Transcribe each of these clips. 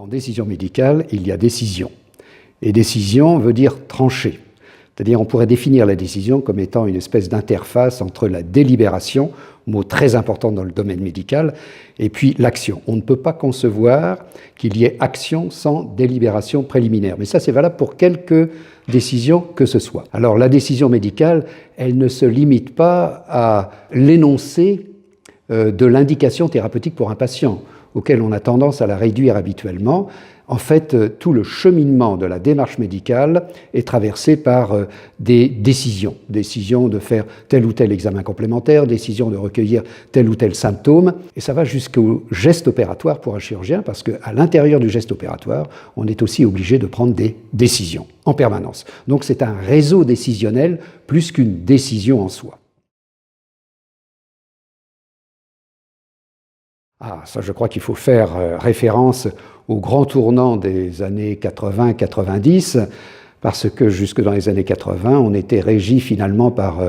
En décision médicale, il y a décision. Et décision veut dire trancher. C'est-à-dire on pourrait définir la décision comme étant une espèce d'interface entre la délibération, mot très important dans le domaine médical, et puis l'action. On ne peut pas concevoir qu'il y ait action sans délibération préliminaire. Mais ça, c'est valable pour quelque décision que ce soit. Alors la décision médicale, elle ne se limite pas à l'énoncé de l'indication thérapeutique pour un patient, auquel on a tendance à la réduire habituellement. En fait, tout le cheminement de la démarche médicale est traversé par des décisions. Décision de faire tel ou tel examen complémentaire, décision de recueillir tel ou tel symptôme. Et ça va jusqu'au geste opératoire pour un chirurgien, parce qu'à l'intérieur du geste opératoire, on est aussi obligé de prendre des décisions en permanence. Donc c'est un réseau décisionnel plus qu'une décision en soi. Ah, ça, je crois qu'il faut faire référence au grand tournant des années 80-90, parce que jusque dans les années 80, on était régi finalement par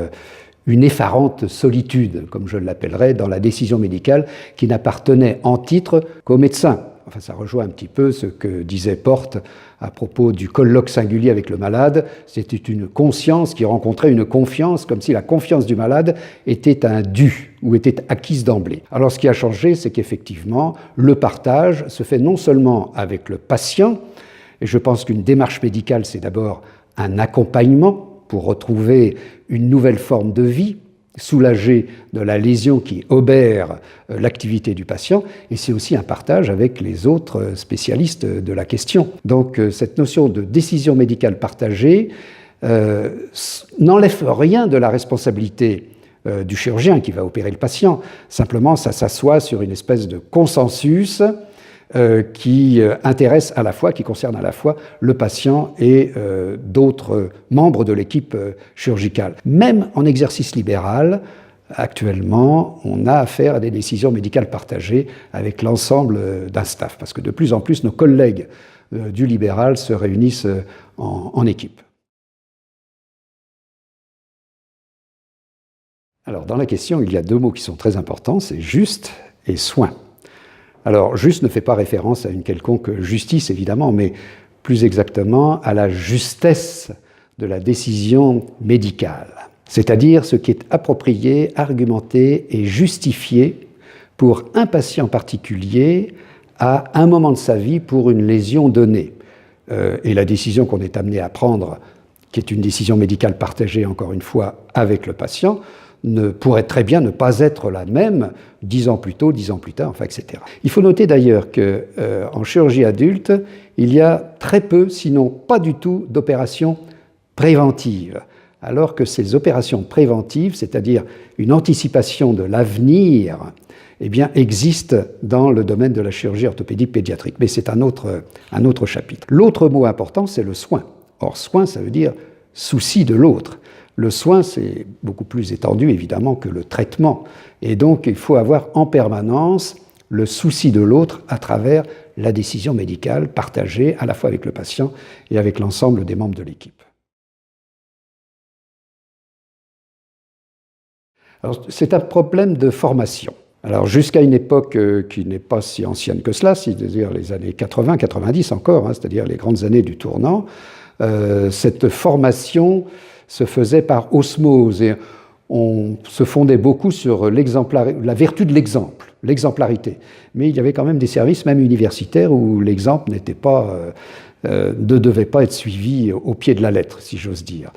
une effarante solitude, comme je l'appellerais, dans la décision médicale, qui n'appartenait en titre qu'aux médecins. Enfin, ça rejoint un petit peu ce que disait Porte à propos du colloque singulier avec le malade. C'était une conscience qui rencontrait une confiance, comme si la confiance du malade était un dû ou était acquise d'emblée. Alors, ce qui a changé, c'est qu'effectivement, le partage se fait non seulement avec le patient, et je pense qu'une démarche médicale, c'est d'abord un accompagnement pour retrouver une nouvelle forme de vie, soulager de la lésion qui obère l'activité du patient, et c'est aussi un partage avec les autres spécialistes de la question. Donc cette notion de décision médicale partagée n'enlève rien de la responsabilité du chirurgien qui va opérer le patient. Simplement, ça s'assoit sur une espèce de consensus qui intéresse à la fois, qui concerne à la fois le patient et d'autres membres de l'équipe chirurgicale. Même en exercice libéral, actuellement, on a affaire à des décisions médicales partagées avec l'ensemble d'un staff, parce que de plus en plus, nos collègues du libéral se réunissent en équipe. Alors, dans la question, il y a deux mots qui sont très importants, c'est juste et soin. Alors, juste ne fait pas référence à une quelconque justice, évidemment, mais plus exactement à la justesse de la décision médicale, c'est-à-dire ce qui est approprié, argumenté et justifié pour un patient particulier à un moment de sa vie pour une lésion donnée. Et la décision qu'on est amené à prendre, qui est une décision médicale partagée, encore une fois, avec le patient, ne pourrait très bien ne pas être la même 10 ans plus tôt, 10 ans plus tard, enfin, etc. Il faut noter d'ailleurs qu'en chirurgie adulte, il y a très peu, sinon pas du tout, d'opérations préventives, alors que ces opérations préventives, c'est-à-dire une anticipation de l'avenir, eh bien, existent dans le domaine de la chirurgie orthopédique pédiatrique. Mais c'est un autre chapitre. L'autre mot important, c'est le soin. Or, soin, ça veut dire souci de l'autre. Le soin, c'est beaucoup plus étendu, évidemment, que le traitement. Et donc, il faut avoir en permanence le souci de l'autre à travers la décision médicale partagée à la fois avec le patient et avec l'ensemble des membres de l'équipe. Alors, c'est un problème de formation. Alors, jusqu'à une époque qui n'est pas si ancienne que cela, c'est-à-dire les années 80-90 encore, c'est-à-dire les grandes années du tournant, cette formation se faisait par osmose et on se fondait beaucoup sur la vertu de l'exemple, l'exemplarité. Mais il y avait quand même des services, même universitaires, où l'exemple ne devait pas être suivi au pied de la lettre, si j'ose dire.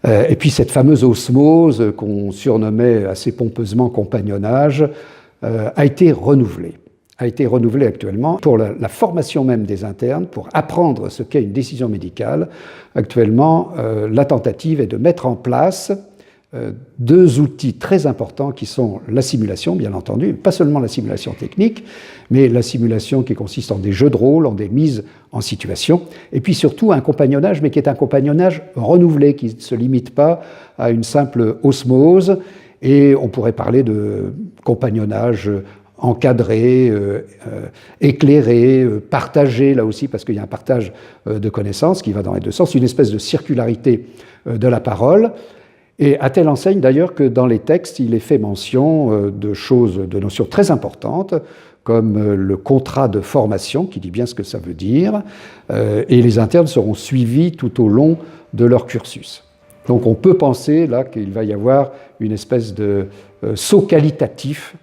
Et puis cette fameuse osmose qu'on surnommait assez pompeusement compagnonnage a été renouvelée actuellement pour la formation même des internes, pour apprendre ce qu'est une décision médicale. Actuellement, la tentative est de mettre en place deux outils très importants qui sont la simulation, bien entendu, pas seulement la simulation technique, mais la simulation qui consiste en des jeux de rôle, en des mises en situation, et puis surtout un compagnonnage, mais qui est un compagnonnage renouvelé, qui ne se limite pas à une simple osmose, et on pourrait parler de compagnonnage encadré, éclairé, partagé, là aussi, parce qu'il y a un partage de connaissances qui va dans les deux sens, une espèce de circularité de la parole, et à telle enseigne d'ailleurs que dans les textes, il est fait mention de notions très importantes, comme le contrat de formation, qui dit bien ce que ça veut dire, et les internes seront suivis tout au long de leur cursus. Donc on peut penser là qu'il va y avoir une espèce de saut qualitatif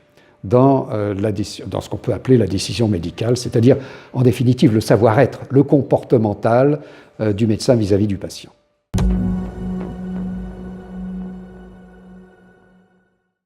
dans ce qu'on peut appeler la décision médicale, c'est-à-dire en définitive le savoir-être, le comportemental du médecin vis-à-vis du patient.